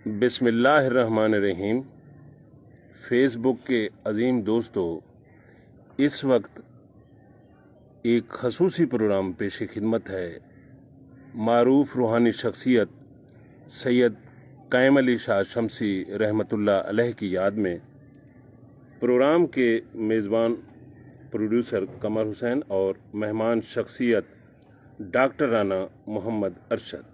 بسم اللہ الرحمن الرحیم۔ فیس بک کے عظیم دوستو، اس وقت ایک خصوصی پروگرام پیش خدمت ہے۔ معروف روحانی شخصیت سید قائم علی شاہ شمسی رحمۃ اللہ علیہ کی یاد میں پروگرام کے میزبان پروڈیوسر قمر حسین اور مہمان شخصیت ڈاکٹر رانا محمد ارشد۔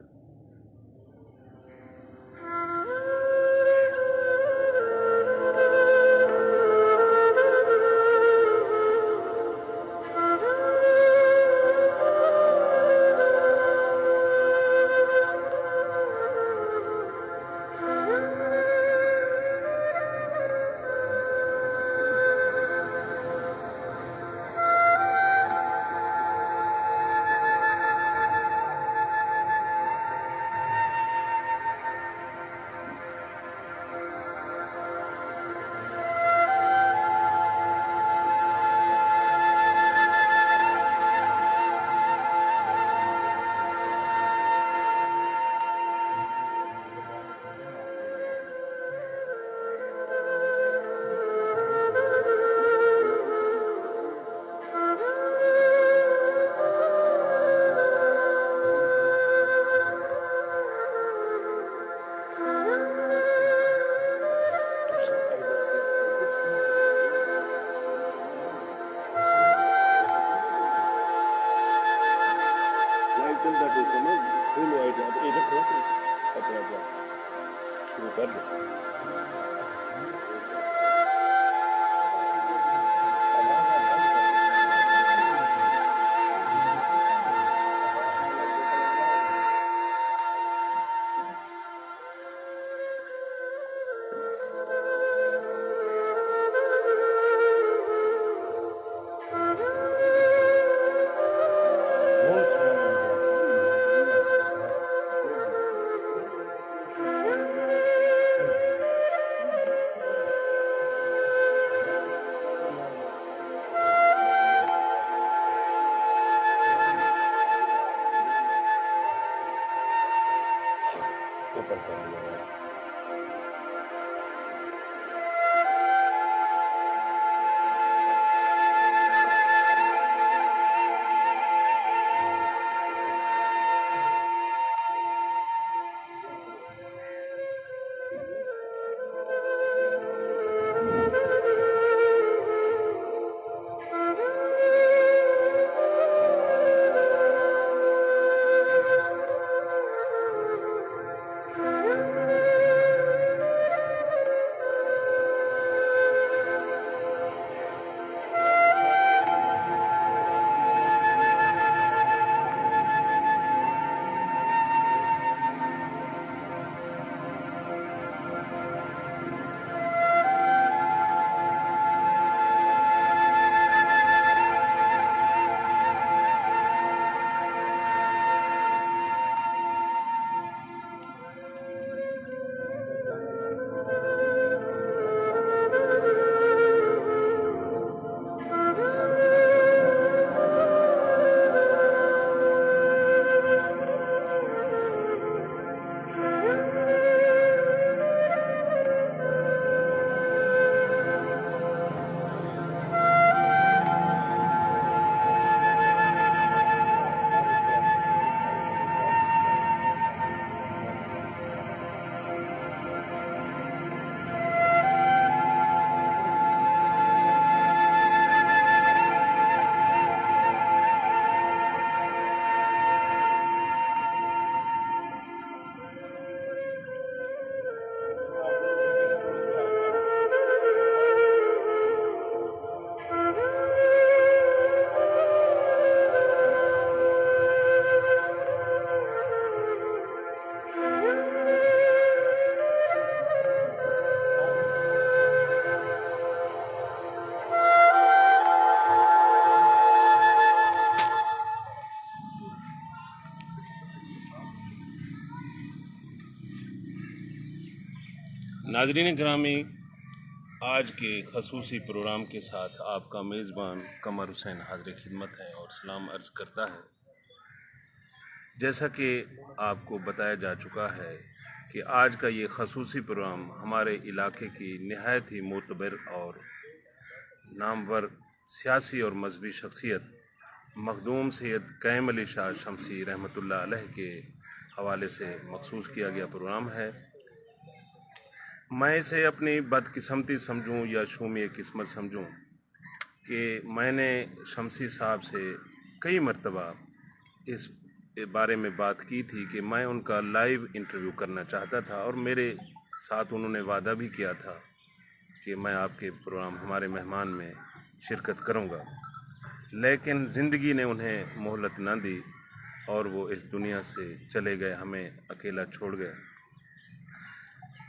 شروع کر دو۔ ناظرین گرامی، آج کے خصوصی پروگرام کے ساتھ آپ کا میزبان قمر حسین حاضر خدمت ہے اور سلام عرض کرتا ہے۔ جیسا کہ آپ کو بتایا جا چکا ہے کہ آج کا یہ خصوصی پروگرام ہمارے علاقے کی نہایت ہی معتبر اور نامور سیاسی اور مذہبی شخصیت مخدوم سید قیم علی شاہ شمسی رحمۃ اللہ علیہ کے حوالے سے مخصوص کیا گیا پروگرام ہے۔ میں اسے اپنی بدقسمتی سمجھوں یا شومی قسمت سمجھوں کہ میں نے شمسی صاحب سے کئی مرتبہ اس بارے میں بات کی تھی کہ میں ان کا لائیو انٹرویو کرنا چاہتا تھا، اور میرے ساتھ انہوں نے وعدہ بھی کیا تھا کہ میں آپ کے پروگرام ہمارے مہمان میں شرکت کروں گا، لیکن زندگی نے انہیں مہلت نہ دی اور وہ اس دنیا سے چلے گئے، ہمیں اکیلا چھوڑ گئے۔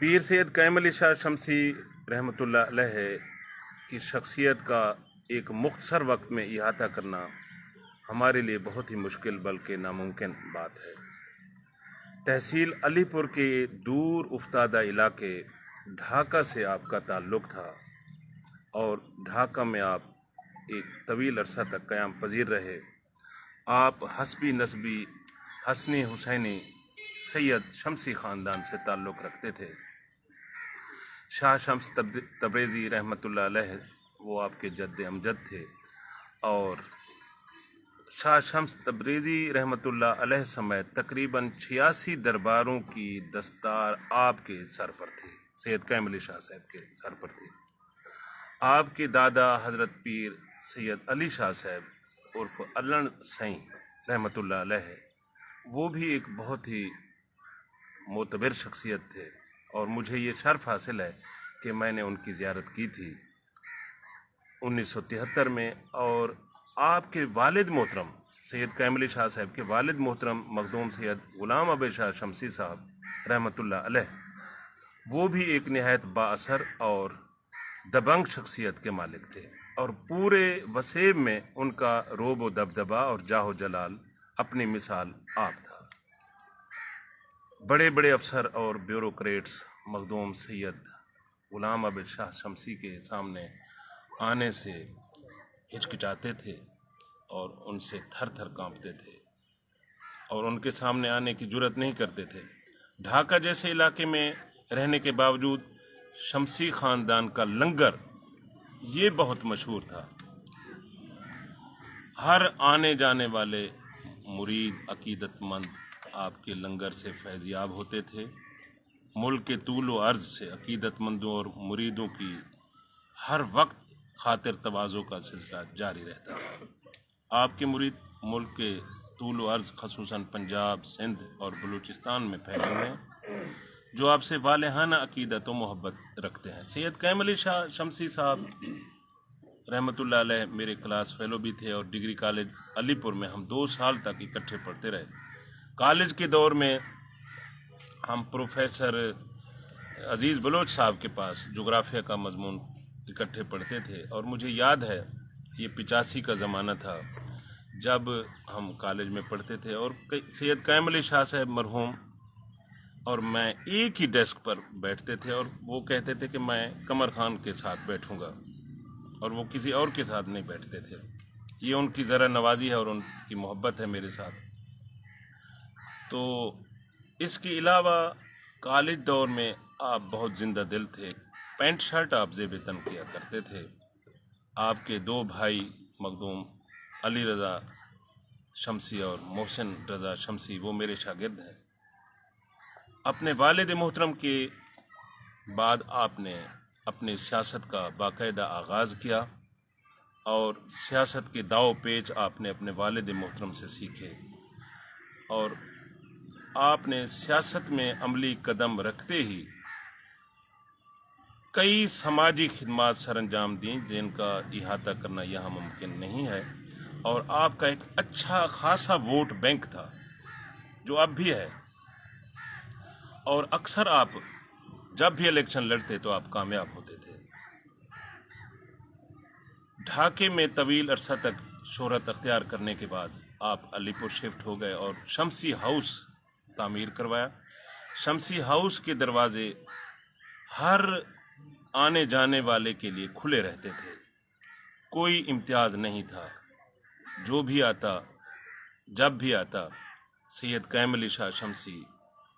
پیر سید قیم علی شاہ شمسی رحمۃ اللہ علیہ کی شخصیت کا ایک مختصر وقت میں احاطہ کرنا ہمارے لیے بہت ہی مشکل بلکہ ناممکن بات ہے۔ تحصیل علی پور کے دور افتادہ علاقے ڈھاکہ سے آپ کا تعلق تھا، اور ڈھاکہ میں آپ ایک طویل عرصہ تک قیام پذیر رہے۔ آپ حسبی نسبی حسنی حسینی سید شمسی خاندان سے تعلق رکھتے تھے۔ شاہ شمس تبریزی رحمۃ اللہ علیہ وہ آپ کے جد امجد تھے، اور شاہ شمس تبریزی رحمۃ اللہ علیہ سمیت تقریباً 86 درباروں کی دستار آپ کے سر پر تھی، سید قیم علی شاہ صاحب کے سر پر تھی۔ آپ کے دادا حضرت پیر سید علی شاہ صاحب عرف الن سائیں رحمۃ اللہ علیہ وہ بھی ایک بہت ہی معتبر شخصیت تھے، اور مجھے یہ شرف حاصل ہے کہ میں نے ان کی زیارت کی تھی 1973 میں، اور آپ کے والد محترم سید قیم علی شاہ صاحب کے والد محترم مخدوم سید غلام ابے شاہ شمسی صاحب رحمۃ اللہ علیہ وہ بھی ایک نہایت با اثر اور دبنگ شخصیت کے مالک تھے، اور پورے وسیب میں ان کا روب و دبدبا اور جاہ و جلال اپنی مثال آپ تھا۔ بڑے بڑے افسر اور بیوروکریٹس مخدوم سید غلام ابے شاہ شمسی کے سامنے آنے سے ہچکچاتے تھے اور ان سے تھر تھر کانپتے تھے، اور ان کے سامنے آنے کی جرت نہیں کرتے تھے۔ ڈھاکہ جیسے علاقے میں رہنے کے باوجود شمسی خاندان کا لنگر یہ بہت مشہور تھا۔ ہر آنے جانے والے مرید عقیدت مند آپ کے لنگر سے فیض یاب ہوتے تھے۔ ملک کے طول و عرض سے عقیدت مندوں اور مریدوں کی ہر وقت خاطر تواضع کا سلسلہ جاری رہتا ہے۔ آپ کے مرید ملک کے طول و عرض خصوصاً پنجاب، سندھ اور بلوچستان میں پھیلے ہوئے ہیں، جو آپ سے والہانہ عقیدت و محبت رکھتے ہیں۔ سید قیم علی شاہ شمسی صاحب رحمۃ اللہ علیہ میرے کلاس فیلو بھی تھے، اور ڈگری کالج علی پور میں ہم 2 سال تک اکٹھے پڑھتے رہے۔ کالج کے دور میں ہم پروفیسر عزیز بلوچ صاحب کے پاس جغرافیہ کا مضمون اکٹھے پڑھتے تھے، اور مجھے یاد ہے یہ 85 کا زمانہ تھا جب ہم کالج میں پڑھتے تھے، اور سید قیم علی شاہ صاحب مرحوم اور میں ایک ہی ڈیسک پر بیٹھتے تھے، اور وہ کہتے تھے کہ میں قمر خان کے ساتھ بیٹھوں گا، اور وہ کسی اور کے ساتھ نہیں بیٹھتے تھے۔ یہ ان کی ذرا نوازی ہے اور ان کی محبت ہے میرے ساتھ۔ تو اس کے علاوہ کالج دور میں آپ بہت زندہ دل تھے۔ پینٹ شرٹ آپ زیب تن کیا کرتے تھے۔ آپ کے 2 بھائی مخدوم علی رضا شمسی اور محسن رضا شمسی وہ میرے شاگرد ہیں۔ اپنے والد محترم کے بعد آپ نے اپنی سیاست کا باقاعدہ آغاز کیا، اور سیاست کے داؤ پیچ آپ نے اپنے والد محترم سے سیکھے، اور آپ نے سیاست میں عملی قدم رکھتے ہی کئی سماجی خدمات سر انجام دیں جن کا احاطہ کرنا یہاں ممکن نہیں ہے، اور آپ کا ایک اچھا خاصا ووٹ بینک تھا جو اب بھی ہے، اور اکثر آپ جب بھی الیکشن لڑتے تو آپ کامیاب ہوتے تھے۔ ڈھاکے میں طویل عرصہ تک شہرت اختیار کرنے کے بعد آپ علی پور شفٹ ہو گئے اور شمسی ہاؤس تعمیر کروایا۔ شمسی ہاؤس کے دروازے ہر آنے جانے والے کے لیے کھلے رہتے تھے، کوئی امتیاز نہیں تھا۔ جو بھی آتا جب بھی آتا سید قیم علی شاہ شمسی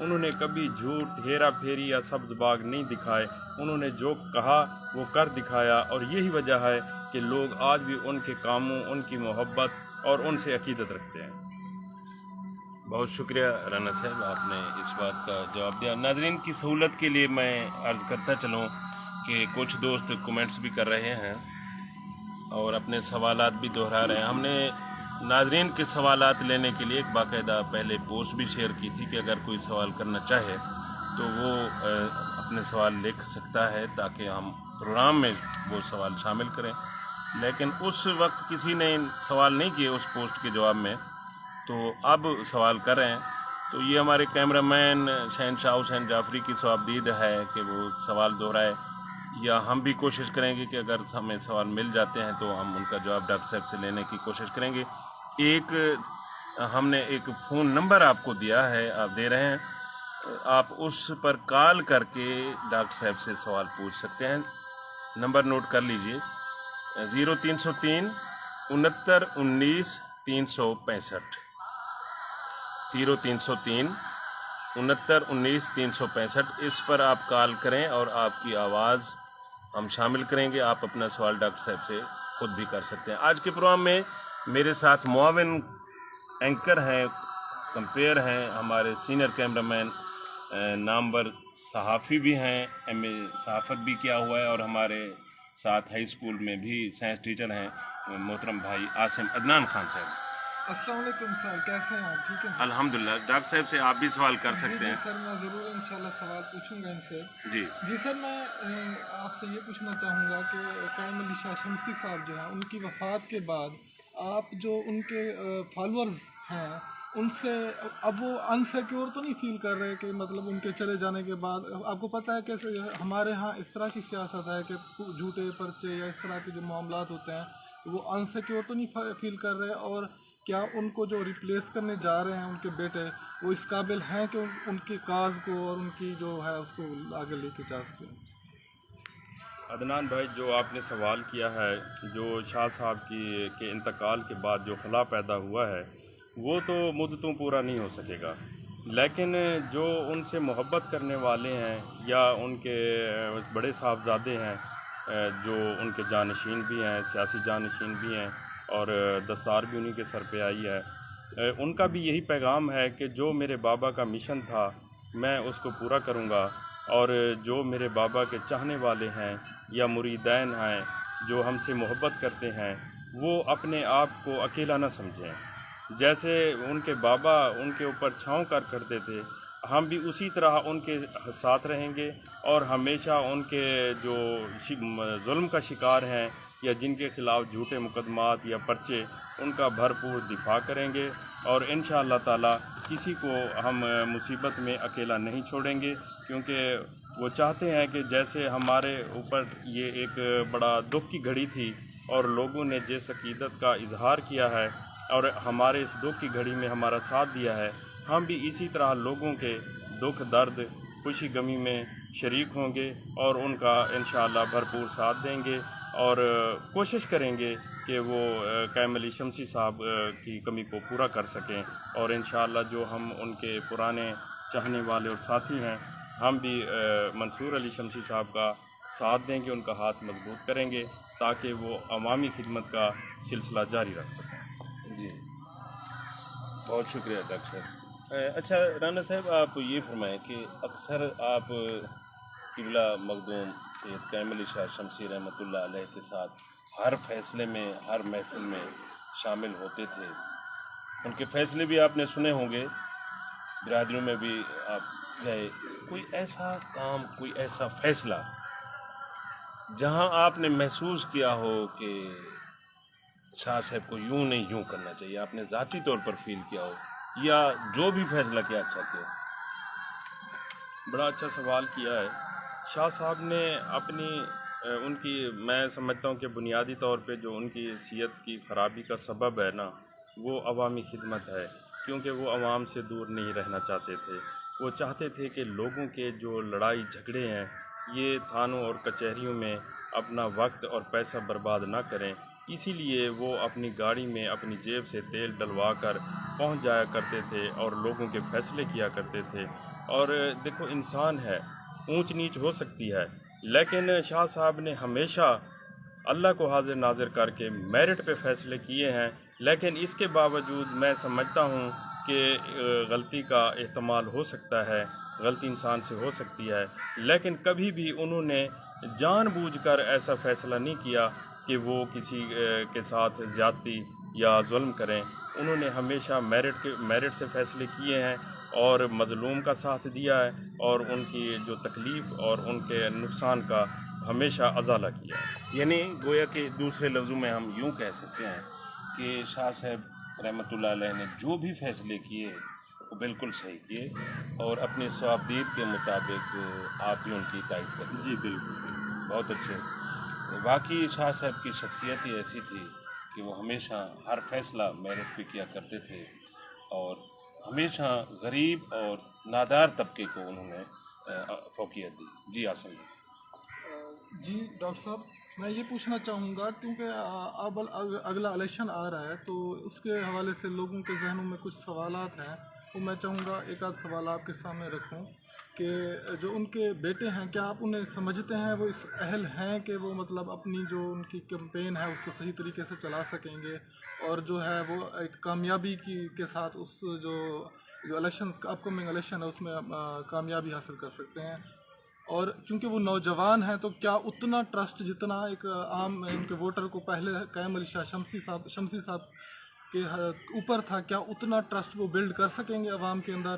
انہوں نے کبھی جھوٹ، ہیرا پھیری یا سبز باغ نہیں دکھائے. انہوں نے جو کہا وہ کر دکھایا، اور یہی وجہ ہے کہ لوگ آج بھی ان کے کاموں، ان کی محبت اور ان سے عقیدت رکھتے ہیں. بہت شکریہ رانا صاحب، آپ نے اس بات کا جواب دیا. ناظرین کی سہولت کے لیے میں عرض کرتا چلوں کہ کچھ دوست کومنٹس بھی کر رہے ہیں اور اپنے سوالات بھی دہرا رہے ہیں. ہم نے ناظرین کے سوالات لینے کے لیے ایک باقاعدہ پہلے پوسٹ بھی شیئر کی تھی کہ اگر کوئی سوال کرنا چاہے تو وہ اپنے سوال لکھ سکتا ہے تاکہ ہم پروگرام میں وہ سوال شامل کریں. لیکن اس وقت کسی نے سوال نہیں کیے اس پوسٹ کے جواب میں، تو اب سوال کر رہے ہیں. تو یہ ہمارے کیمرہ مین شہنشاہ حسین جعفری کی ثوابدید ہے کہ وہ سوال دہرائے، یا ہم بھی کوشش کریں گے کہ اگر ہمیں سوال مل جاتے ہیں تو ہم ان کا جواب ڈاکٹر صاحب سے لینے کی کوشش کریں گے. ہم نے ایک فون نمبر آپ کو دیا ہے، آپ دے رہے ہیں، آپ اس پر کال کر کے ڈاکٹر صاحب سے سوال پوچھ سکتے ہیں. نمبر نوٹ کر لیجئے: 0303 69 19 365. 0303 69 19 365. اس پر آپ کال کریں اور آپ کی آواز ہم شامل کریں گے. آپ اپنا سوال ڈاکٹر صاحب سے خود بھی کر سکتے ہیں. آج کے پروگرام میں میرے ساتھ معاون اینکر ہیں، کمپیئر ہیں، ہمارے سینئر کیمرہ مین، نامور صحافی بھی ہیں، ایم اے صحافت بھی کیا ہوا ہے، اور ہمارے ساتھ ہائی اسکول میں بھی سائنس ٹیچر ہیں محترم بھائی عاصم عدنان خان صاحب. السلام علیکم سر، کیسے ہیں آپ؟ ٹھیک ہے الحمدللہ. ڈاکٹر صاحب سے آپ بھی سوال کر سکتے ہیں. جی سر، میں ضرور انشاءاللہ سوال پوچھوں گا ان سے. جی سر، میں آپ سے یہ پوچھنا چاہوں گا کہ قائم علی شاہ شمسی صاحب جو ہیں، ان کی وفات کے بعد آپ جو ان کے فالورز ہیں ان سے اب وہ انسیکیور تو نہیں فیل کر رہے کہ مطلب ان کے چلے جانے کے بعد؟ آپ کو پتہ ہے کہ ہمارے ہاں اس طرح کی سیاست ہے کہ جھوٹے پرچے یا اس طرح کے جو معاملات ہوتے ہیں وہ انسیکیور تو نہیں فیل کر رہے؟ اور کیا ان کو جو ریپلیس کرنے جا رہے ہیں ان کے بیٹے، وہ اس قابل ہیں کہ ان کی کاز کو اور ان کی جو ہے اس کو آگے لے کے جا سکیں؟ عدنان بھائی، جو آپ نے سوال کیا ہے، جو شاہ صاحب کے انتقال کے بعد جو خلا پیدا ہوا ہے وہ تو مدتوں پورا نہیں ہو سکے گا، لیکن جو ان سے محبت کرنے والے ہیں یا ان کے بڑے صاحبزادے ہیں جو ان کے جانشین بھی ہیں، سیاسی جانشین بھی ہیں، اور دستار بھی انہی کے سر پہ آئی ہے، ان کا بھی یہی پیغام ہے کہ جو میرے بابا کا مشن تھا میں اس کو پورا کروں گا، اور جو میرے بابا کے چاہنے والے ہیں یا مریدین ہیں جو ہم سے محبت کرتے ہیں وہ اپنے آپ کو اکیلا نہ سمجھیں. جیسے ان کے بابا ان کے اوپر چھاؤں کر کرتے تھے، ہم بھی اسی طرح ان کے ساتھ رہیں گے، اور ہمیشہ ان کے جو ظلم کا شکار ہیں یا جن کے خلاف جھوٹے مقدمات یا پرچے، ان کا بھرپور دفاع کریں گے، اور انشاءاللہ تعالی کسی کو ہم مصیبت میں اکیلا نہیں چھوڑیں گے، کیونکہ وہ چاہتے ہیں کہ جیسے ہمارے اوپر یہ ایک بڑا دکھ کی گھڑی تھی اور لوگوں نے جس عقیدت کا اظہار کیا ہے اور ہمارے اس دکھ کی گھڑی میں ہمارا ساتھ دیا ہے، ہم بھی اسی طرح لوگوں کے دکھ درد خوشی غمی میں شریک ہوں گے اور ان کا انشاءاللہ بھرپور ساتھ دیں گے، اور کوشش کریں گے کہ وہ قائم علی شمسی صاحب کی کمی کو پورا کر سکیں، اور انشاءاللہ جو ہم ان کے پرانے چاہنے والے اور ساتھی ہیں، ہم بھی منصور علی شمسی صاحب کا ساتھ دیں گے، ان کا ہاتھ مضبوط کریں گے تاکہ وہ عوامی خدمت کا سلسلہ جاری رکھ سکیں. جی، بہت شکریہ ڈاکٹر صاحب. اچھا رانا صاحب، آپ یہ فرمائیں کہ اکثر آپ قبلہ مخدوم سید قائم علی شاہ شمسی رحمۃ اللہ علیہ کے ساتھ ہر فیصلے میں، ہر محفل میں شامل ہوتے تھے. ان کے فیصلے بھی آپ نے سنے ہوں گے، برادریوں میں بھی آپ گئے. کوئی ایسا کام، کوئی ایسا فیصلہ جہاں آپ نے محسوس کیا ہو کہ شاہ صاحب کو یوں نہیں یوں کرنا چاہیے، آپ نے ذاتی طور پر فیل کیا ہو، یا جو بھی فیصلہ کیا اچھا کیا؟ بڑا اچھا سوال کیا ہے. شاہ صاحب نے اپنی ان کی، میں سمجھتا ہوں کہ بنیادی طور پہ جو ان کی صحت کی خرابی کا سبب ہے نا، وہ عوامی خدمت ہے، کیونکہ وہ عوام سے دور نہیں رہنا چاہتے تھے. وہ چاہتے تھے کہ لوگوں کے جو لڑائی جھگڑے ہیں یہ تھانوں اور کچہریوں میں اپنا وقت اور پیسہ برباد نہ کریں، اسی لیے وہ اپنی گاڑی میں اپنی جیب سے تیل ڈلوا کر پہنچ جایا کرتے تھے اور لوگوں کے فیصلے کیا کرتے تھے۔ اور دیکھو انسان ہے، اونچ نیچ ہو سکتی ہے، لیکن شاہ صاحب نے ہمیشہ اللہ کو حاضر ناظر کر کے میرٹ پہ فیصلے کیے ہیں۔ لیکن اس کے باوجود میں سمجھتا ہوں کہ غلطی کا احتمال ہو سکتا ہے، غلطی انسان سے ہو سکتی ہے، لیکن کبھی بھی انہوں نے جان بوجھ کر ایسا فیصلہ نہیں کیا کہ وہ کسی کے ساتھ زیادتی یا ظلم کریں۔ انہوں نے ہمیشہ میرٹ سے فیصلے کیے ہیں اور مظلوم کا ساتھ دیا ہے، اور ان کی جو تکلیف اور ان کے نقصان کا ہمیشہ ازالہ کیا ہے۔ یعنی گویا کہ دوسرے لفظوں میں ہم یوں کہہ سکتے ہیں کہ شاہ صاحب رحمۃ اللہ علیہ نے جو بھی فیصلے کیے وہ بالکل صحیح کیے، اور اپنے ثوابدید کے مطابق آپ بھی ان کی تائید کریں۔ جی بالکل۔ بہت اچھے۔ واقعی شاہ صاحب کی شخصیت ہی ایسی تھی کہ وہ ہمیشہ ہر فیصلہ میرٹ پہ کیا کرتے تھے، اور ہمیشہ غریب اور نادار طبقے کو انہوں نے فوقیت دی۔ جی عاصم جی ڈاکٹر صاحب، میں یہ پوچھنا چاہوں گا کیونکہ اب اگلا الیکشن آ رہا ہے، تو اس کے حوالے سے لوگوں کے ذہنوں میں کچھ سوالات ہیں، وہ میں چاہوں گا ایک آدھ سوال آپ کے سامنے رکھوں کہ جو ان کے بیٹے ہیں، کیا آپ انہیں سمجھتے ہیں وہ اس اہل ہیں کہ وہ مطلب اپنی جو ان کی کیمپین ہے اس کو صحیح طریقے سے چلا سکیں گے، اور جو ہے وہ ایک کامیابی کے ساتھ اس جو الیکشن اپ کمنگ الیکشن ہے اس میں کامیابی حاصل کر سکتے ہیں؟ اور کیونکہ وہ نوجوان ہیں، تو کیا اتنا ٹرسٹ جتنا ایک عام ان کے ووٹر کو پہلے قائم علی شاہ شمسی صاحب کے اوپر تھا، کیا اتنا ٹرسٹ وہ بلڈ کر سکیں گے عوام کے اندر؟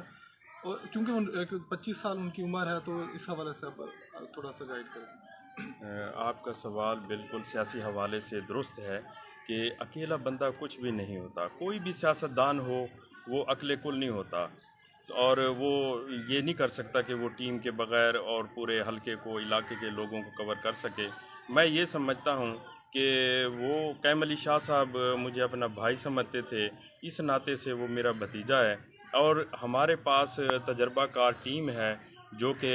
اور کیونکہ ایک 25 سال ان کی عمر ہے، تو اس حوالے سے آپ تھوڑا سا گائیڈ کریں۔ آپ کا سوال بالکل سیاسی حوالے سے درست ہے کہ اکیلا بندہ کچھ بھی نہیں ہوتا، کوئی بھی سیاستدان ہو وہ عقل کل نہیں ہوتا، اور وہ یہ نہیں کر سکتا کہ وہ ٹیم کے بغیر اور پورے حلقے کو، علاقے کے لوگوں کو کور کر سکے۔ میں یہ سمجھتا ہوں کہ وہ قائم علی شاہ صاحب مجھے اپنا بھائی سمجھتے تھے، اس ناطے سے وہ میرا بھتیجا ہے، اور ہمارے پاس تجربہ کار ٹیم ہے جو کہ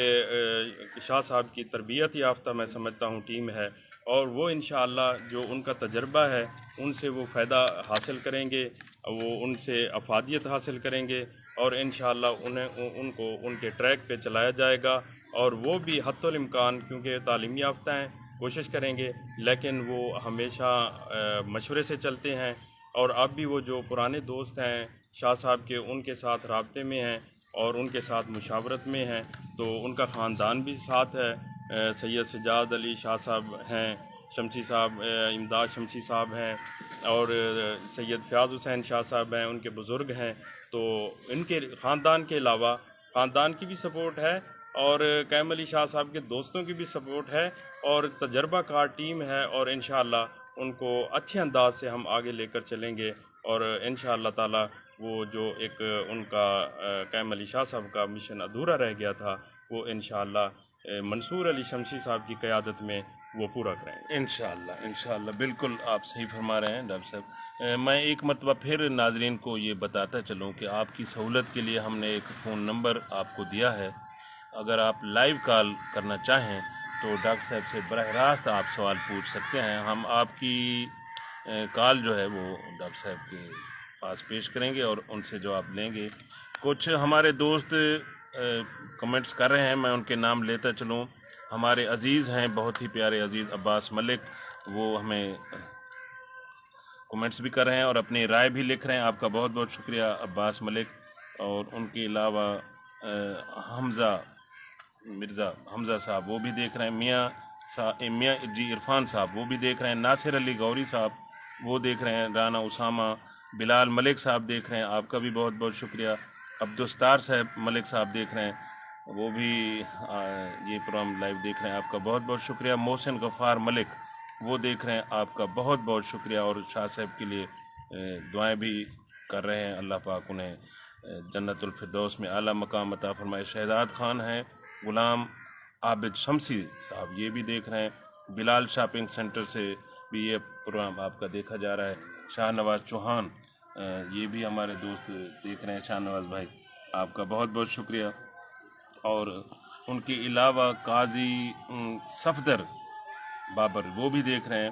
شاہ صاحب کی تربیت یافتہ میں سمجھتا ہوں ٹیم ہے، اور وہ انشاءاللہ جو ان کا تجربہ ہے ان سے وہ فائدہ حاصل کریں گے، وہ ان سے افادیت حاصل کریں گے، اور انشاءاللہ ان کو ان کے ٹریک پہ چلایا جائے گا، اور وہ بھی حتی الامکان کیونکہ تعلیم یافتہ ہیں کوشش کریں گے، لیکن وہ ہمیشہ مشورے سے چلتے ہیں، اور اب بھی وہ جو پرانے دوست ہیں شاہ صاحب کے ان کے ساتھ رابطے میں ہیں اور ان کے ساتھ مشاورت میں ہیں، تو ان کا خاندان بھی ساتھ ہے، سید سجاد علی شاہ صاحب ہیں، شمسی صاحب امداد شمسی صاحب ہیں، اور سید فیاض حسین شاہ صاحب ہیں، ان کے بزرگ ہیں، تو ان کے خاندان کے علاوہ خاندان کی بھی سپورٹ ہے، اور قائم علی شاہ صاحب کے دوستوں کی بھی سپورٹ ہے، اور تجربہ کار ٹیم ہے، اور انشاءاللہ ان کو اچھے انداز سے ہم آگے لے کر چلیں گے، اور انشاءاللہ تعالی وہ جو ایک ان کا قائم علی شاہ صاحب کا مشن ادھورا رہ گیا تھا وہ انشاءاللہ منصور علی شمسی صاحب کی قیادت میں وہ پورا کریں گے۔ انشاءاللہ بالکل آپ صحیح فرما رہے ہیں ڈاکٹر صاحب۔ میں ایک مرتبہ پھر ناظرین کو یہ بتاتا چلوں کہ آپ کی سہولت کے لیے ہم نے ایک فون نمبر آپ کو دیا ہے، اگر آپ لائیو کال کرنا چاہیں تو ڈاکٹر صاحب سے براہ راست آپ سوال پوچھ سکتے ہیں، ہم آپ کی کال جو ہے وہ ڈاکٹر صاحب کے پاس پیش کریں گے اور ان سے جواب لیں گے۔ کچھ ہمارے دوست کمنٹس کر رہے ہیں، میں ان کے نام لیتا چلوں۔ ہمارے عزیز ہیں، بہت ہی پیارے عزیز عباس ملک، وہ ہمیں کمنٹس بھی کر رہے ہیں اور اپنی رائے بھی لکھ رہے ہیں، آپ کا بہت بہت شکریہ عباس ملک۔ اور ان کے علاوہ مرزا حمزہ صاحب وہ بھی دیکھ رہے ہیں، میاں جی عرفان صاحب وہ بھی دیکھ رہے ہیں، ناصر علی گوری صاحب وہ دیکھ رہے ہیں، رانا اسامہ، بلال ملک صاحب دیکھ رہے ہیں، آپ کا بھی بہت بہت شکریہ۔ عبدالستار صاحب ملک صاحب دیکھ رہے ہیں، وہ بھی یہ پروگرام لائیو دیکھ رہے ہیں، آپ کا بہت بہت شکریہ۔ محسن غفار ملک وہ دیکھ رہے ہیں، آپ کا بہت بہت شکریہ، اور شاہ صاحب کے لیے دعائیں بھی کر رہے ہیں، اللہ پاک انہیں جنت الفردوس میں اعلیٰ مقام عطا فرمائے۔ شہزاد خان ہیں، غلام عابد شمسی صاحب یہ بھی دیکھ رہے ہیں، بلال شاپنگ سینٹر سے بھی یہ پروگرام آپ کا دیکھا جا رہا ہے۔ شاہ نواز چوہان یہ بھی ہمارے دوست دیکھ رہے ہیں، شاہ نواز بھائی آپ کا بہت بہت شکریہ۔ اور ان کے علاوہ قاضی صفدر بابر وہ بھی دیکھ رہے ہیں،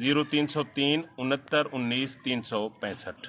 0303 69 19 365,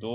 2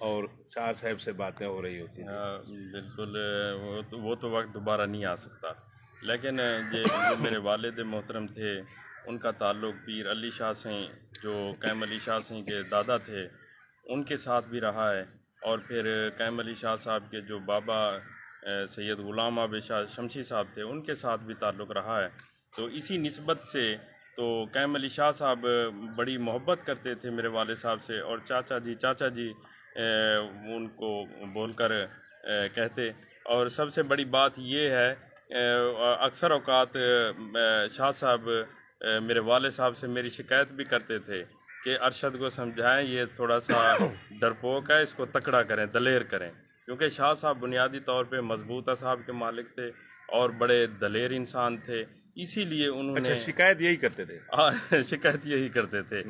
اور شاہ صاحب سے باتیں ہو رہی ہوتی تھیں. بالکل وہ تو وقت دوبارہ نہیں آ سکتا، لیکن جو میرے والد محترم تھے ان کا تعلق پیر علی شاہ سے، جو قیم علی شاہ سے کے دادا تھے، ان کے ساتھ بھی رہا ہے، اور پھر قیم علی شاہ صاحب کے جو بابا سید غلام آب شاہ شمسی صاحب تھے ان کے ساتھ بھی تعلق رہا ہے. تو اسی نسبت سے تو قیم علی شاہ صاحب بڑی محبت کرتے تھے میرے والد صاحب سے، اور چاچا جی ان کو بول کر کہتے. اور سب سے بڑی بات یہ ہے، اکثر اوقات شاہ صاحب میرے والد صاحب سے میری شکایت بھی کرتے تھے کہ ارشد کو سمجھائیں یہ تھوڑا سا ڈرپوک ہے، اس کو تکڑا کریں، دلیر کریں، کیونکہ شاہ صاحب بنیادی طور پہ مضبوط اعصاب کے مالک تھے اور بڑے دلیر انسان تھے، اسی لیے انہوں اچھا، نے شکایت یہی کرتے تھے. شکایت یہی کرتے تھے.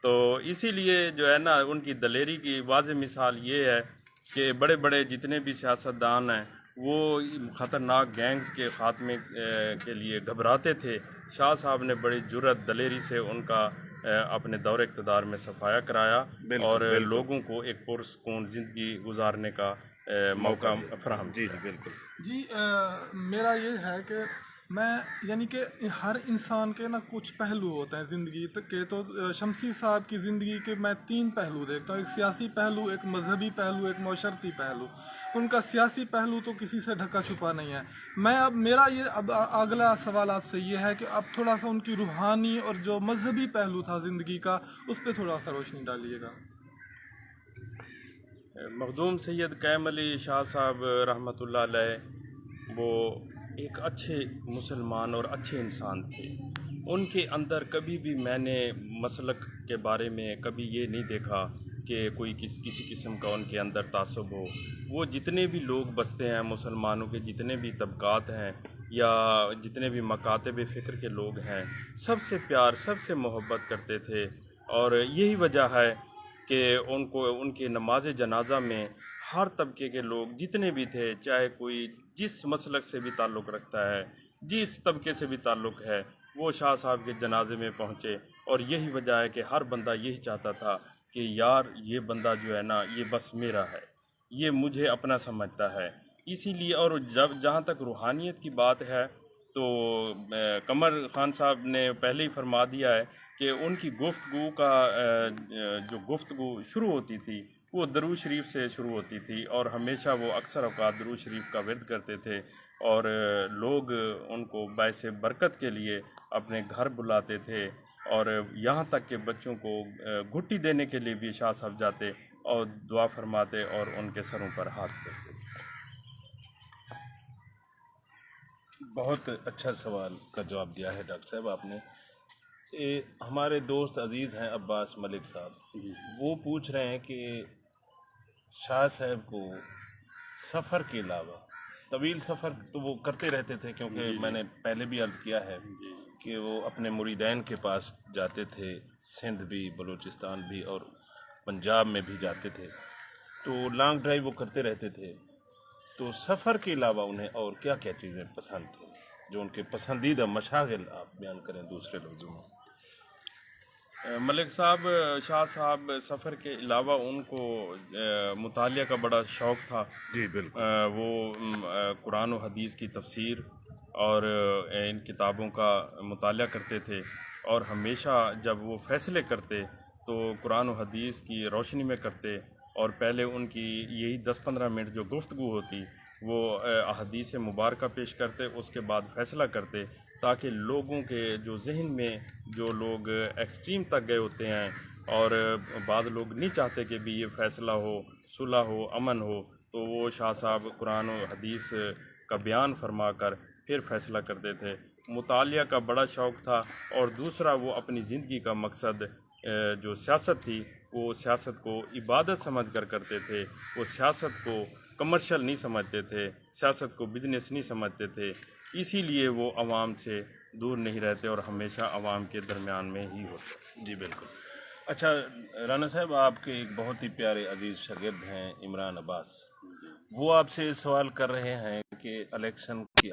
تو اسی لیے جو ہے نا ان کی دلیری کی واضح مثال یہ ہے کہ بڑے بڑے جتنے بھی سیاستدان ہیں وہ خطرناک گینگز کے خاتمے کے لیے گھبراتے تھے. شاہ صاحب نے بڑی جرأت دلیری سے ان کا اپنے دور اقتدار میں صفایا کرایا، اور لوگوں کو ایک پرسکون زندگی گزارنے کا موقع فراہم جی کیا. جی بالکل. جی میرا یہ ہے کہ میں یعنی کہ ہر انسان کے نا کچھ پہلو ہوتے ہیں زندگی کے. تو شمسی صاحب کی زندگی کے میں 3 پہلو دیکھتا ہوں، ایک سیاسی پہلو، ایک مذہبی پہلو، ایک معاشرتی پہلو. ان کا سیاسی پہلو تو کسی سے ڈھکا چھپا نہیں ہے. میرا یہ اگلا سوال آپ سے یہ ہے کہ اب تھوڑا سا ان کی روحانی اور جو مذہبی پہلو تھا زندگی کا اس پہ تھوڑا سا روشنی ڈالیے گا. مخدوم سید قیم علی شاہ صاحب رحمۃ اللہ علیہ وہ ایک اچھے مسلمان اور اچھے انسان تھے. ان کے اندر کبھی بھی میں نے مسلک کے بارے میں کبھی یہ نہیں دیکھا کہ کوئی کسی قسم کا ان کے اندر تعصب ہو. وہ جتنے بھی لوگ بستے ہیں مسلمانوں کے، جتنے بھی طبقات ہیں یا جتنے بھی مکاتب فکر کے لوگ ہیں، سب سے پیار، سب سے محبت کرتے تھے. اور یہی وجہ ہے کہ ان کے نماز جنازہ میں ہر طبقے کے لوگ جتنے بھی تھے، چاہے کوئی جس مسلک سے بھی تعلق رکھتا ہے، جس طبقے سے بھی تعلق ہے، وہ شاہ صاحب کے جنازے میں پہنچے. اور یہی وجہ ہے کہ ہر بندہ یہی چاہتا تھا کہ یار یہ بندہ جو ہے نا یہ بس میرا ہے، یہ مجھے اپنا سمجھتا ہے. اسی لیے اور جہاں تک روحانیت کی بات ہے تو قمر خان صاحب نے پہلے ہی فرما دیا ہے کہ ان کی گفتگو کا جو گفتگو شروع ہوتی تھی وہ درود شریف سے شروع ہوتی تھی، اور ہمیشہ وہ اکثر اوقات درود شریف کا ورد کرتے تھے. اور لوگ ان کو باعث برکت کے لیے اپنے گھر بلاتے تھے، اور یہاں تک کہ بچوں کو گھٹی دینے کے لیے بھی شاہ صاحب جاتے اور دعا فرماتے اور ان کے سروں پر ہاتھ پھیرتے. بہت اچھا سوال کا جواب دیا ہے ڈاکٹر صاحب آپ نے. ہمارے دوست عزیز ہیں عباس ملک صاحب، وہ پوچھ رہے ہیں کہ شاہ صاحب کو سفر کے علاوہ، طویل سفر تو وہ کرتے رہتے تھے کیونکہ میں نے پہلے بھی عرض کیا ہے کہ وہ اپنے مریدین کے پاس جاتے تھے، سندھ بھی، بلوچستان بھی اور پنجاب میں بھی جاتے تھے، تو لانگ ڈرائیو وہ کرتے رہتے تھے. تو سفر کے علاوہ انہیں اور کیا کیا چیزیں پسند تھیں جو ان کے پسندیدہ مشاغل آپ بیان کریں دوسرے لفظوں میں؟ ملک صاحب، شاہ صاحب سفر کے علاوہ ان کو مطالعہ کا بڑا شوق تھا. جی بالکل. وہ قرآن و حدیث کی تفسیر اور ان کتابوں کا مطالعہ کرتے تھے، اور ہمیشہ جب وہ فیصلے کرتے تو قرآن و حدیث کی روشنی میں کرتے، اور پہلے ان کی یہی 10-15 منٹ جو گفتگو ہوتی وہ احادیث مبارکہ پیش کرتے، اس کے بعد فیصلہ کرتے، تاکہ لوگوں کے جو ذہن میں جو لوگ ایکسٹریم تک گئے ہوتے ہیں، اور بعض لوگ نہیں چاہتے کہ بھی یہ فیصلہ ہو، صلح ہو، امن ہو، تو وہ شاہ صاحب قرآن و حدیث کا بیان فرما کر پھر فیصلہ کرتے تھے. مطالعہ کا بڑا شوق تھا، اور دوسرا وہ اپنی زندگی کا مقصد جو سیاست تھی وہ سیاست کو عبادت سمجھ کر کرتے تھے. وہ سیاست کو کمرشل نہیں سمجھتے تھے، سیاست کو بزنس نہیں سمجھتے تھے. اسی لیے وہ عوام سے دور نہیں رہتے اور ہمیشہ عوام کے درمیان میں ہی ہوتے. جی بالکل. اچھا رانا صاحب، آپ کے ایک بہت ہی پیارے عزیز شاگرد ہیں عمران عباس، وہ آپ سے سوال کر رہے ہیں کہ الیکشن کی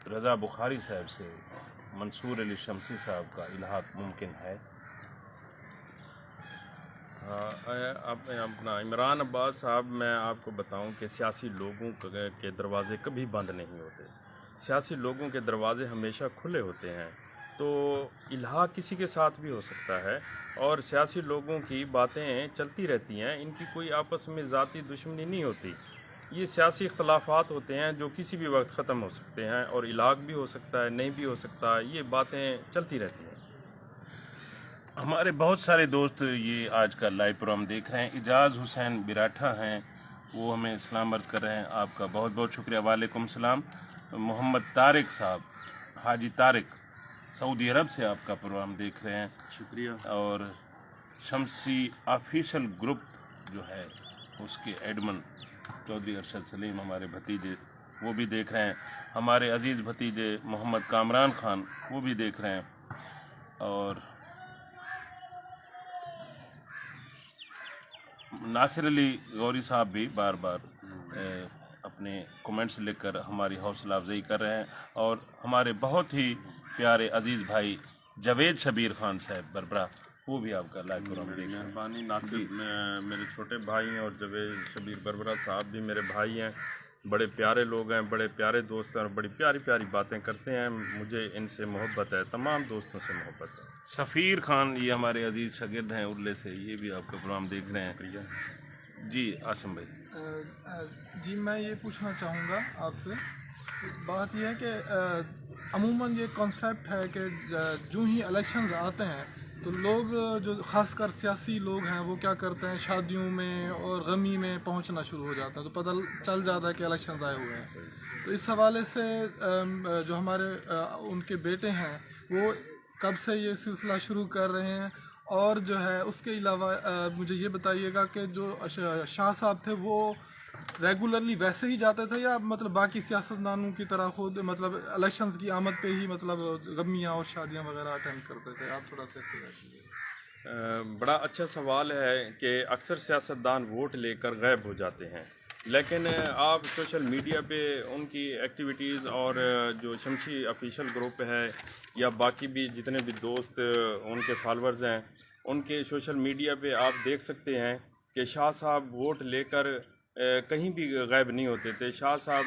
رضا بخاری صاحب سے منصور علی شمسی صاحب کا الحاق ممکن ہے؟ اب اپنا عمران عباس صاحب، میں آپ کو بتاؤں کہ سیاسی لوگوں کے دروازے کبھی بند نہیں ہوتے، سیاسی لوگوں کے دروازے ہمیشہ کھلے ہوتے ہیں۔ تو الحاق کسی کے ساتھ بھی ہو سکتا ہے، اور سیاسی لوگوں کی باتیں چلتی رہتی ہیں، ان کی کوئی آپس میں ذاتی دشمنی نہیں ہوتی، یہ سیاسی اختلافات ہوتے ہیں جو کسی بھی وقت ختم ہو سکتے ہیں، اور الحاق بھی ہو سکتا ہے، نہیں بھی ہو سکتا، یہ باتیں چلتی رہتی ہیں۔ ہمارے بہت سارے دوست یہ آج کا لائیو پروگرام دیکھ رہے ہیں۔ اعجاز حسین براٹھا ہیں، وہ ہمیں اسلام عرض کر رہے ہیں، آپ کا بہت بہت شکریہ۔ وعلیکم السلام۔ محمد طارق صاحب، حاجی طارق، سعودی عرب سے آپ کا پروگرام دیکھ رہے ہیں، شکریہ۔ اور شمسی آفیشل گروپ جو ہے اس کے ایڈمن چودھری ارشد سلیم، ہمارے بھتیجے، وہ بھی دیکھ رہے ہیں۔ ہمارے عزیز بھتیجے محمد کامران خان، وہ بھی دیکھ رہے ہیں، اور ناصر علی غوری صاحب بھی بار بار اپنے کومنٹس لکھ کر ہماری حوصلہ افزائی کر رہے ہیں، اور ہمارے بہت ہی پیارے عزیز بھائی جاوید شبیر خان صاحب بربرا، وہ بھی آپ کا لائیو پروگرام دیکھ رہے ہیں۔ مہربانی ناصر، میرے چھوٹے بھائی ہیں، اور جاوید شبیر بربرا صاحب بھی میرے بھائی ہیں، بڑے پیارے لوگ ہیں، بڑے پیارے دوست ہیں، اور بڑی پیاری پیاری باتیں کرتے ہیں، مجھے ان سے محبت ہے، تمام دوستوں سے محبت ہے۔ سفیر خان، یہ ہمارے عزیز شاگرد ہیں ارلے سے، یہ بھی آپ کا پروگرام دیکھ رہے ہیں۔ جی عاصم بھائی۔ جی میں یہ پوچھنا چاہوں گا آپ سے، بات یہ ہے کہ عموماً یہ کانسیپٹ ہے کہ جو ہی الیکشنز آتے ہیں تو لوگ جو خاص کر سیاسی لوگ ہیں وہ کیا کرتے ہیں، شادیوں میں اور غمی میں پہنچنا شروع ہو جاتا ہے، تو پتہ چل جاتا ہے کہ الیکشنز آئے ہوئے ہیں۔ تو اس حوالے سے جو ہمارے ان کے بیٹے ہیں وہ کب سے یہ سلسلہ شروع کر رہے ہیں، اور جو ہے اس کے علاوہ مجھے یہ بتائیے گا کہ جو شاہ صاحب تھے وہ ریگولرلی ویسے ہی جاتے تھے، یا مطلب باقی سیاستدانوں کی طرح خود مطلب الیکشنز کی آمد پہ ہی مطلب غمیاں اور شادیاں وغیرہ اٹینڈ کرتے تھے؟ آپ تھوڑا سا بڑا اچھا سوال ہے کہ اکثر سیاستدان ووٹ لے کر غائب ہو جاتے ہیں، لیکن آپ سوشل میڈیا پہ ان کی ایکٹیویٹیز، اور جو شمسی آفیشل گروپ ہے یا باقی بھی جتنے بھی دوست ان کے فالورز ہیں، ان کے سوشل میڈیا پہ آپ دیکھ سکتے ہیں کہ شاہ صاحب ووٹ لے کر کہیں بھی غائب نہیں ہوتے تھے۔ شاہ صاحب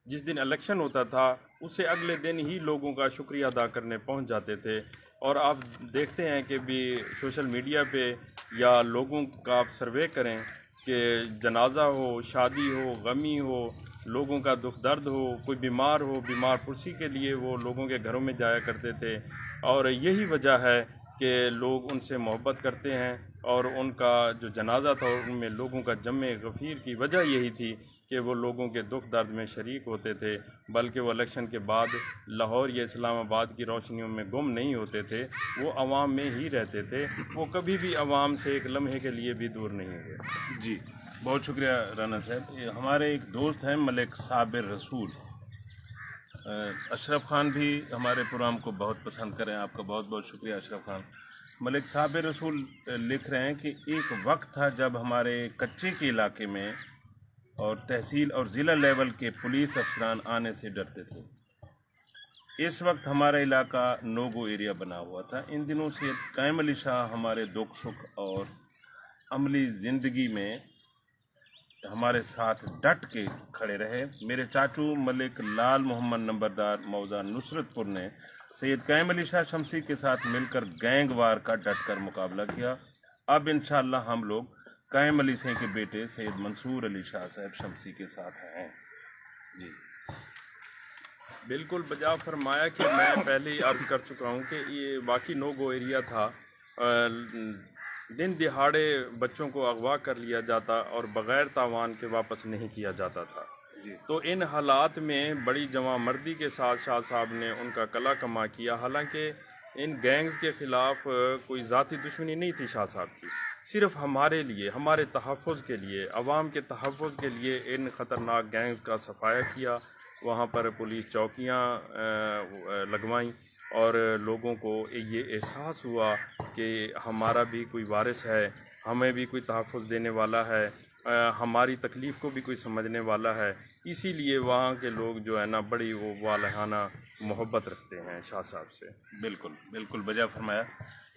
جس دن الیکشن ہوتا تھا اس سے اگلے دن ہی لوگوں کا شکریہ ادا کرنے پہنچ جاتے تھے، اور آپ دیکھتے ہیں کہ بھی سوشل میڈیا پہ یا لوگوں کا آپ سروے کریں کہ جنازہ ہو، شادی ہو، غمی ہو، لوگوں کا دکھ درد ہو، کوئی بیمار ہو، بیمار پرسی کے لیے وہ لوگوں کے گھروں میں جایا کرتے تھے، اور یہی وجہ ہے کہ لوگ ان سے محبت کرتے ہیں، اور ان کا جو جنازہ تھا ان میں لوگوں کا جمع غفیر کی وجہ یہی تھی کہ وہ لوگوں کے دکھ درد میں شریک ہوتے تھے، بلکہ وہ الیکشن کے بعد لاہور یا اسلام آباد کی روشنیوں میں گم نہیں ہوتے تھے، وہ عوام میں ہی رہتے تھے، وہ کبھی بھی عوام سے ایک لمحے کے لیے بھی دور نہیں ہوئے۔ جی بہت شکریہ رانا صاحب۔ ہمارے ایک دوست ہیں ملک صابر رسول، اشرف خان بھی ہمارے پروگرام کو بہت پسند کریں، آپ کا بہت بہت شکریہ اشرف خان۔ ملک صابر رسول لکھ رہے ہیں کہ ایک وقت تھا جب ہمارے کچے کے علاقے میں اور تحصیل اور ضلع لیول کے پولیس افسران آنے سے ڈرتے تھے، اس وقت ہمارا علاقہ نو گو ایریا بنا ہوا تھا۔ ان دنوں سے قائم علی شاہ ہمارے دکھ سکھ اور عملی زندگی میں ہمارے ساتھ ڈٹ کے کھڑے رہے۔ میرے چاچو ملک لال محمد نمبردار موضع نصرت پور نے سید قائم علی شاہ شمسی کے ساتھ مل کر گینگ وار کا ڈٹ کر مقابلہ کیا۔ اب انشاءاللہ ہم لوگ قائم علی شاہ کے بیٹے سید منصور علی شاہ صاحب شمسی کے ساتھ ہیں۔ جی بالکل بجا فرمایا کہ میں پہلے ہی عرض کر چکا ہوں کہ یہ واقعی نو گو ایریا تھا، دن دہاڑے بچوں کو اغوا کر لیا جاتا اور بغیر تاوان کے واپس نہیں کیا جاتا تھا۔ تو ان حالات میں بڑی جواں مردی کے ساتھ شاہ صاحب نے ان کا کلا کما کیا، حالانکہ ان گینگز کے خلاف کوئی ذاتی دشمنی نہیں تھی شاہ صاحب کی، صرف ہمارے لیے، ہمارے تحفظ کے لیے، عوام کے تحفظ کے لیے ان خطرناک گینگز کا صفایا کیا، وہاں پر پولیس چوکیاں لگوائیں، اور لوگوں کو یہ احساس ہوا کہ ہمارا بھی کوئی وارث ہے، ہمیں بھی کوئی تحفظ دینے والا ہے، ہماری تکلیف کو بھی کوئی سمجھنے والا ہے، اسی لیے وہاں کے لوگ جو ہے نا بڑی وہ والہانہ محبت رکھتے ہیں شاہ صاحب سے۔ بالکل بالکل بجا فرمایا۔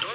2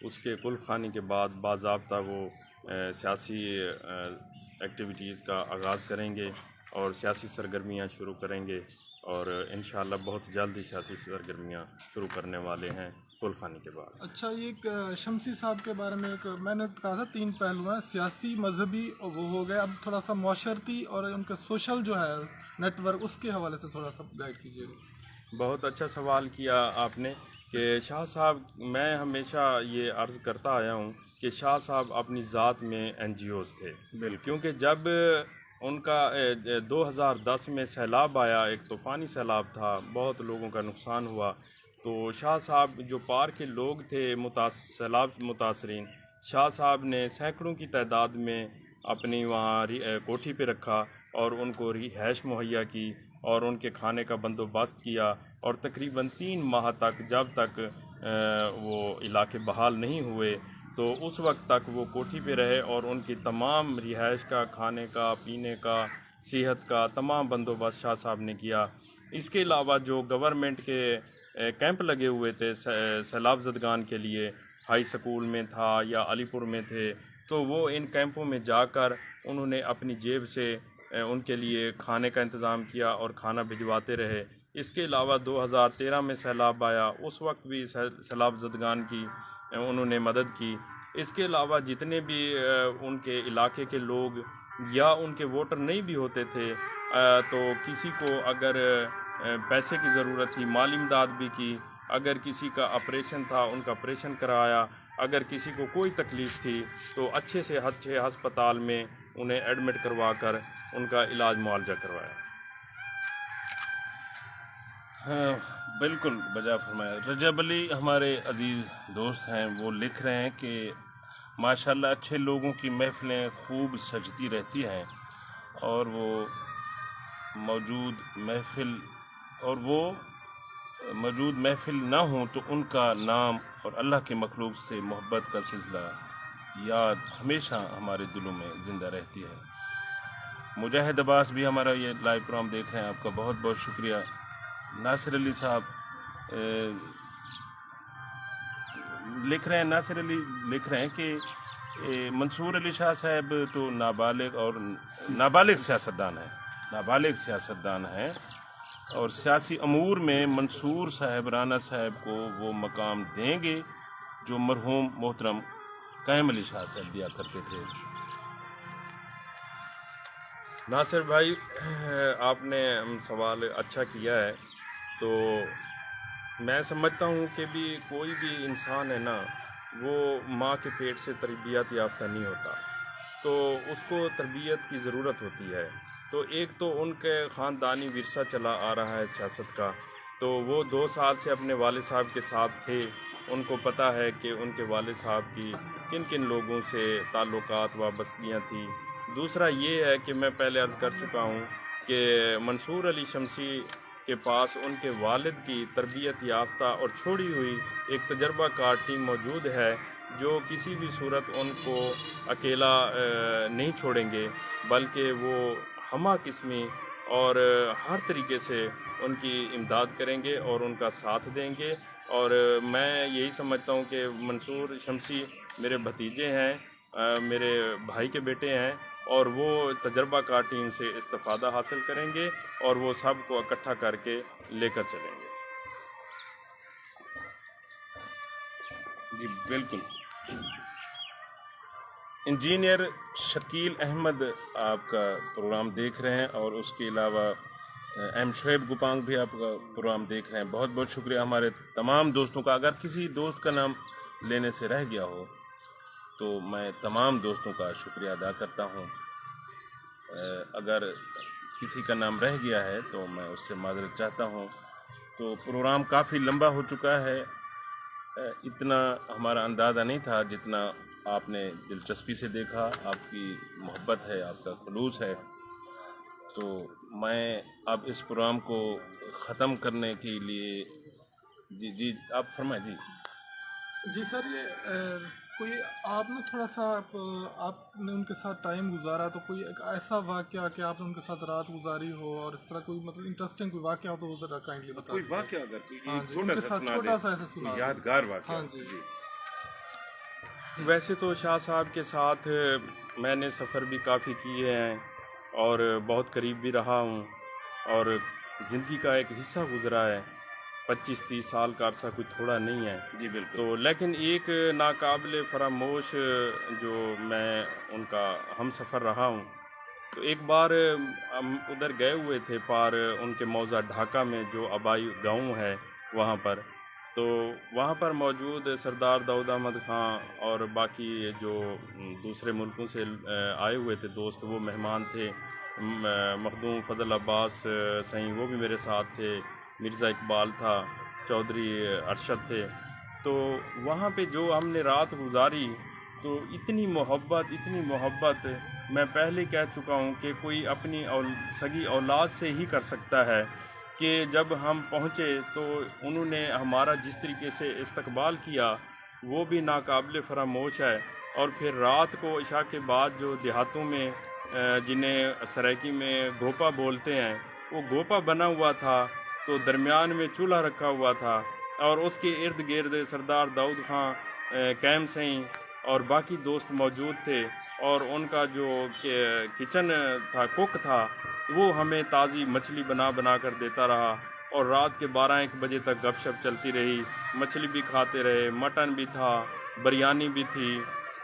اس کے کل خانی کے بعد باضابطہ وہ سیاسی ایکٹیویٹیز کا آغاز کریں گے اور سیاسی سرگرمیاں شروع کریں گے، اور انشاءاللہ بہت جلد ہی سیاسی سرگرمیاں شروع کرنے والے ہیں کل خانی کے بعد۔ اچھا، یہ ایک شمسی صاحب کے بارے میں ایک میں نے کہا تھا 3 پہلو ہیں، سیاسی، مذہبی اور وہ ہو گئے، اب تھوڑا سا معاشرتی اور ان کا سوشل جو ہے نیٹ ورک، اس کے حوالے سے تھوڑا سا گائیڈ کیجیے گا۔ بہت اچھا سوال کیا آپ نے کہ شاہ صاحب، میں ہمیشہ یہ عرض کرتا آیا ہوں کہ شاہ صاحب اپنی ذات میں این جی اوز تھے، کیونکہ جب ان کا 2010 میں سیلاب آیا، ایک طوفانی سیلاب تھا، بہت لوگوں کا نقصان ہوا، تو شاہ صاحب جو پار کے لوگ تھے سیلاب متاثرین، شاہ صاحب نے سینکڑوں کی تعداد میں اپنی وہاں کوٹھی پہ رکھا اور ان کو رہائش مہیا کی اور ان کے کھانے کا بندوبست کیا، اور تقریباً 3 ماہ تک، جب تک وہ علاقے بحال نہیں ہوئے، تو اس وقت تک وہ کوٹھی پہ رہے اور ان کی تمام رہائش کا، کھانے کا، پینے کا، صحت کا تمام بندوبست شاہ صاحب نے کیا۔ اس کے علاوہ جو گورنمنٹ کے کیمپ لگے ہوئے تھے سیلاب زدگان کے لیے، ہائی سکول میں تھا یا علی پور میں تھے، تو وہ ان کیمپوں میں جا کر انہوں نے اپنی جیب سے ان کے لیے کھانے کا انتظام کیا اور کھانا بھجواتے رہے۔ اس کے علاوہ 2013 میں سیلاب آیا، اس وقت بھی سیلاب زدگان کی انہوں نے مدد کی۔ اس کے علاوہ جتنے بھی ان کے علاقے کے لوگ یا ان کے ووٹر نہیں بھی ہوتے تھے، تو کسی کو اگر پیسے کی ضرورت تھی، مالی امداد بھی کی، اگر کسی کا آپریشن تھا ان کا آپریشن کرایا، اگر کسی کو کوئی تکلیف تھی تو اچھے سے اچھے ہسپتال میں انہیں ایڈمٹ کروا کر ان کا علاج معالجہ کروایا۔ ہاں بالکل بجا فرمایا۔ رجب علی ہمارے عزیز دوست ہیں، وہ لکھ رہے ہیں کہ ماشاءاللہ اچھے لوگوں کی محفلیں خوب سجتی رہتی ہیں، اور وہ موجود محفل نہ ہوں تو ان کا نام اور اللہ کے مخلوق سے محبت کا سلسلہ یاد ہمیشہ ہمارے دلوں میں زندہ رہتی ہے۔ مجاہد عباس بھی ہمارا یہ لائیو پروگرام دیکھ رہے ہیں، آپ کا بہت بہت شکریہ۔ ناصر علی صاحب لکھ رہے ہیں کہ منصور علی شاہ صاحب تو نابالغ سیاستدان ہیں اور سیاسی امور میں منصور صاحب رانا صاحب کو وہ مقام دیں گے جو مرحوم محترم قائم علی شاہ صاحب دیا کرتے تھے۔ ناصر بھائی، آپ نے سوال اچھا کیا ہے، تو میں سمجھتا ہوں کہ بھی کوئی بھی انسان ہے نا، وہ ماں کے پیٹ سے تربیت یافتہ نہیں ہوتا، تو اس کو تربیت کی ضرورت ہوتی ہے۔ تو ایک تو ان کے خاندانی ورثہ چلا آ رہا ہے سیاست کا، تو وہ 2 سال سے اپنے والد صاحب کے ساتھ تھے، ان کو پتہ ہے کہ ان کے والد صاحب کی کن کن لوگوں سے تعلقات، وابستگیاں تھیں۔ دوسرا یہ ہے کہ میں پہلے عرض کر چکا ہوں کہ منصور علی شمسی کے پاس ان کے والد کی تربیت یافتہ اور چھوڑی ہوئی ایک تجربہ کار ٹیم موجود ہے، جو کسی بھی صورت ان کو اکیلا نہیں چھوڑیں گے، بلکہ وہ ہمہ قسمی اور ہر طریقے سے ان کی امداد کریں گے اور ان کا ساتھ دیں گے۔ اور میں یہی سمجھتا ہوں کہ منصور شمسی میرے بھتیجے ہیں، میرے بھائی کے بیٹے ہیں، اور وہ تجربہ کار ٹیم سے استفادہ حاصل کریں گے اور وہ سب کو اکٹھا کر کے لے کر چلیں گے۔ جی بالکل۔ انجینئر شکیل احمد آپ کا پروگرام دیکھ رہے ہیں، اور اس کے علاوہ ایم شعیب گپانگ بھی آپ کا پروگرام دیکھ رہے ہیں۔ بہت بہت شکریہ ہمارے تمام دوستوں کا۔ اگر کسی دوست کا نام لینے سے رہ گیا ہو تو میں تمام دوستوں کا شکریہ ادا کرتا ہوں۔ اگر کسی کا نام رہ گیا ہے تو میں اس سے معذرت چاہتا ہوں۔ تو پروگرام کافی لمبا ہو چکا ہے، اتنا ہمارا اندازہ نہیں تھا جتنا آپ نے دلچسپی سے دیکھا، آپ کی محبت ہے، آپ کا خلوص ہے۔ تو میں اب اس پروگرام کو ختم کرنے کے لیے جی آپ فرمائیں۔ جی سر، یہ کوئی آپ نے تھوڑا سا آپ نے ان کے ساتھ ٹائم گزارا، تو کوئی ایک ایسا واقعہ کہ آپ نے ان کے ساتھ رات گزاری ہو اور اس طرح کوئی مطلب انٹرسٹنگ کوئی واقعہ ہو تو وہ ذرا کائنڈلی بتا کوئی واقعہ اگر ہاں جی، ان کے ساتھ چھوٹا سا ایسا سنا یادگار واقعہ۔ ہاں جی۔ ویسے تو شاہ صاحب کے ساتھ میں نے سفر بھی کافی کیے ہیں اور بہت قریب بھی رہا ہوں، اور زندگی کا ایک حصہ گزرا ہے. 25-30 سال کا عرصہ کوئی تھوڑا نہیں ہے. جی بالکل. تو لیکن ایک ناقابل فراموش جو میں ان کا ہم سفر رہا ہوں. تو ایک بار ہم ادھر گئے ہوئے تھے پار ان کے موضع ڈھاکہ میں جو آبائی گاؤں ہے وہاں پر. تو وہاں پر موجود سردار داؤد احمد خان اور باقی جو دوسرے ملکوں سے آئے ہوئے تھے دوست، وہ مہمان تھے. مخدوم فضل عباس سہیں وہ بھی میرے ساتھ تھے، مرزا اقبال تھا، چودھری ارشد تھے. تو وہاں پہ جو ہم نے رات گزاری تو اتنی محبت میں پہلے کہہ چکا ہوں کہ کوئی اپنی سگی اولاد سے ہی کر سکتا ہے. کہ جب ہم پہنچے تو انہوں نے ہمارا جس طریقے سے استقبال کیا وہ بھی ناقابل فراموش ہے. اور پھر رات کو عشاء کے بعد جو دیہاتوں میں جنہیں سرائکی میں گوپا بولتے ہیں، وہ گوپا بنا ہوا تھا، تو درمیان میں چولہا رکھا ہوا تھا اور اس کے ارد گرد سردار داؤد خان کیم سہیں اور باقی دوست موجود تھے. اور ان کا جو کچن تھا، کوک تھا، وہ ہمیں تازی مچھلی بنا کر دیتا رہا اور رات کے 12-1 بجے تک گپ شپ چلتی رہی. مچھلی بھی کھاتے رہے، مٹن بھی تھا، بریانی بھی تھی.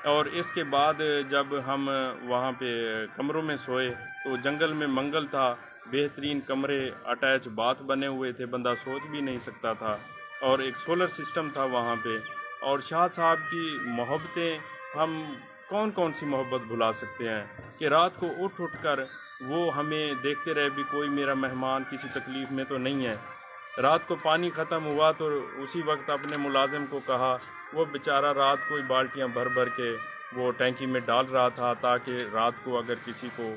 اور اس کے بعد جب ہم وہاں پہ کمروں میں سوئے تو جنگل میں منگل تھا، بہترین کمرے اٹیچ باتھ بنے ہوئے تھے، بندہ سوچ بھی نہیں سکتا تھا. اور ایک سولر سسٹم تھا وہاں پہ. اور شاہ صاحب کی محبتیں ہم کون سی محبت بھلا سکتے ہیں کہ رات کو اٹھ کر وہ ہمیں دیکھتے رہے بھی کوئی میرا مہمان کسی تکلیف میں تو نہیں ہے. رات کو پانی ختم ہوا تو اسی وقت اپنے ملازم کو کہا، وہ بیچارہ رات کو بالٹیاں بھر کے وہ ٹینکی میں ڈال رہا تھا تاکہ رات کو اگر کسی کو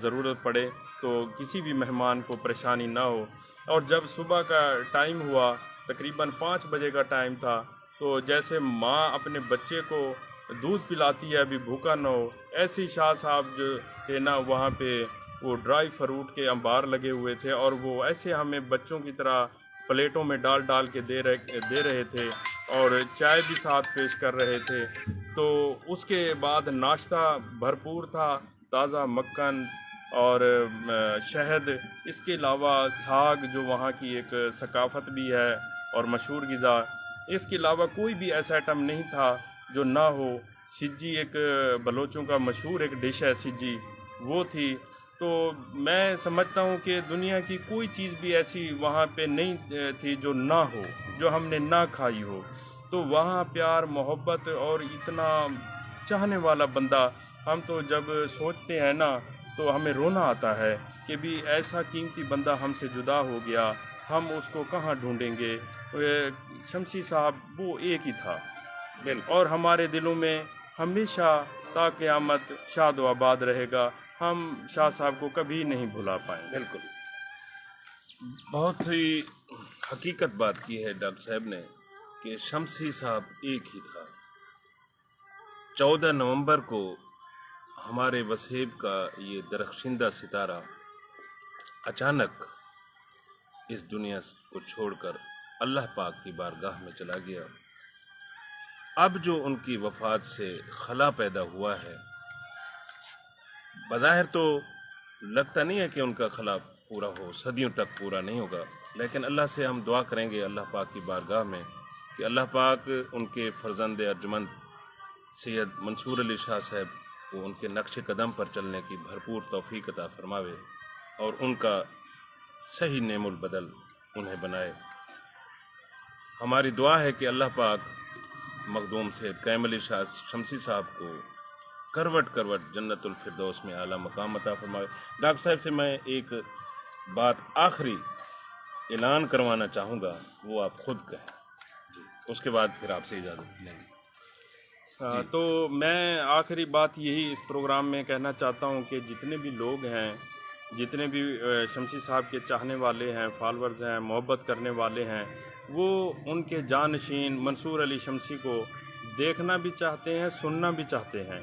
ضرورت پڑے تو کسی بھی مہمان کو پریشانی نہ ہو. اور جب صبح کا ٹائم ہوا، تقریباً 5 بجے کا ٹائم تھا، تو جیسے ماں اپنے بچے کو دودھ پلاتی ہے ابھی بھوکا نہ ہو، ایسے شاہ صاحب جو تھے نا وہاں پہ وہ ڈرائی فروٹ کے انبار لگے ہوئے تھے اور وہ ایسے ہمیں بچوں کی طرح پلیٹوں میں ڈال کے دے رہے تھے اور چائے بھی ساتھ پیش کر رہے تھے. تو اس کے بعد ناشتہ بھرپور تھا، تازہ مکھن اور شہد. اس کے علاوہ ساگ جو وہاں کی ایک ثقافت بھی ہے اور مشہور غذا، اس کے علاوہ کوئی بھی ایسا آئٹم نہیں تھا جو نہ ہو. سجی ایک بلوچوں کا مشہور ایک ڈش ہے، سجی وہ تھی. تو میں سمجھتا ہوں کہ دنیا کی کوئی چیز بھی ایسی وہاں پہ نہیں تھی جو نہ ہو، جو ہم نے نہ کھائی ہو. تو وہاں پیار محبت اور اتنا چاہنے والا بندہ، ہم تو جب سوچتے ہیں نا تو ہمیں رونا آتا ہے کہ بھی ایسا قیمتی بندہ ہم سے جدا ہو گیا، ہم اس کو کہاں ڈھونڈیں گے. شمسی صاحب وہ ایک ہی تھا اور ہمارے دلوں میں ہمیشہ تا قیامت شاد و آباد رہے گا. ہم شاہ صاحب کو کبھی نہیں بھلا پائیں. بالکل. بہت ہی حقیقت بات کی ہے ڈاکٹر صاحب نے کہ شمسی صاحب ایک ہی تھا. 14 نومبر کو ہمارے وسیب کا یہ درخشندہ ستارہ اچانک اس دنیا کو چھوڑ کر اللہ پاک کی بارگاہ میں چلا گیا. اب جو ان کی وفات سے خلا پیدا ہوا ہے، بظاہر تو لگتا نہیں ہے کہ ان کا خلا پورا ہو، صدیوں تک پورا نہیں ہوگا، لیکن اللہ سے ہم دعا کریں گے اللہ پاک کی بارگاہ میں کہ اللہ پاک ان کے فرزند ارجمند سید منصور علی شاہ صاحب کو ان کے نقش قدم پر چلنے کی بھرپور توفیق عطا فرماوے اور ان کا صحیح نعم البدل انہیں بنائے. ہماری دعا ہے کہ اللہ پاک مخدوم سید قیم علی شاہ شمسی صاحب کو کروٹ جنت الفردوس میں اعلیٰ مقام عطا فرمائے. ڈاکٹر صاحب سے میں ایک بات آخری اعلان کروانا چاہوں گا، وہ آپ خود کہیں جی، اس کے بعد پھر آپ سے اجازت لیں گے. تو میں آخری بات یہی اس پروگرام میں کہنا چاہتا ہوں کہ جتنے بھی لوگ ہیں، جتنے بھی شمسی صاحب کے چاہنے والے ہیں، فالورز ہیں، محبت کرنے والے ہیں، وہ ان کے جانشین منصور علی شمسی کو دیکھنا بھی چاہتے ہیں، سننا بھی چاہتے ہیں.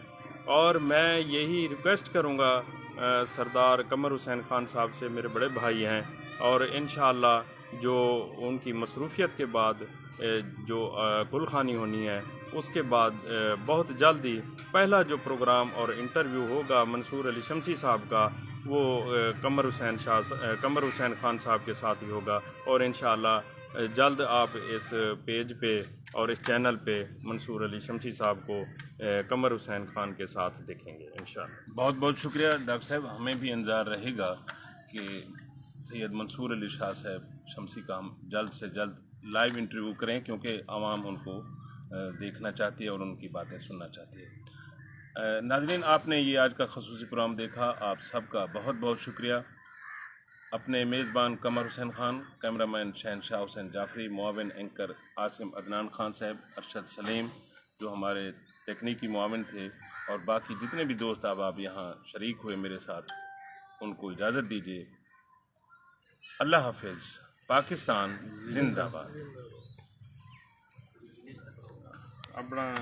اور میں یہی ریکویسٹ کروں گا سردار قمر حسین خان صاحب سے، میرے بڑے بھائی ہیں، اور انشاءاللہ جو ان کی مصروفیت کے بعد جو گل خوانی ہونی ہے اس کے بعد بہت جلدی پہلا جو پروگرام اور انٹرویو ہوگا منصور علی شمسی صاحب کا وہ قمر حسین خان صاحب کے ساتھ ہی ہوگا، اور انشاءاللہ جلد آپ اس پیج پہ اور اس چینل پہ منصور علی شمسی صاحب کو قمر حسین خان کے ساتھ دیکھیں گے انشاءاللہ۔ بہت بہت شکریہ ڈاکٹر صاحب، ہمیں بھی انتظار رہے گا کہ سید منصور علی شاہ صاحب شمسی کا ہم جلد سے جلد لائیو انٹرویو کریں، کیونکہ عوام ان کو دیکھنا چاہتی ہے اور ان کی باتیں سننا چاہتی ہے۔ ناظرین، آپ نے یہ آج کا خصوصی پروگرام دیکھا، آپ سب کا بہت بہت شکریہ۔ اپنے میزبان قمر حسین خان، کیمرہ مین شہنشاہ حسین جعفری، معاون اینکر عاصم عدنان خان صاحب، ارشد سلیم جو ہمارے تکنیکی معاون تھے، اور باقی جتنے بھی دوست آپ یہاں شریک ہوئے میرے ساتھ، ان کو اجازت دیجیے۔ اللہ حافظ، پاکستان زندہ باد۔ اپنا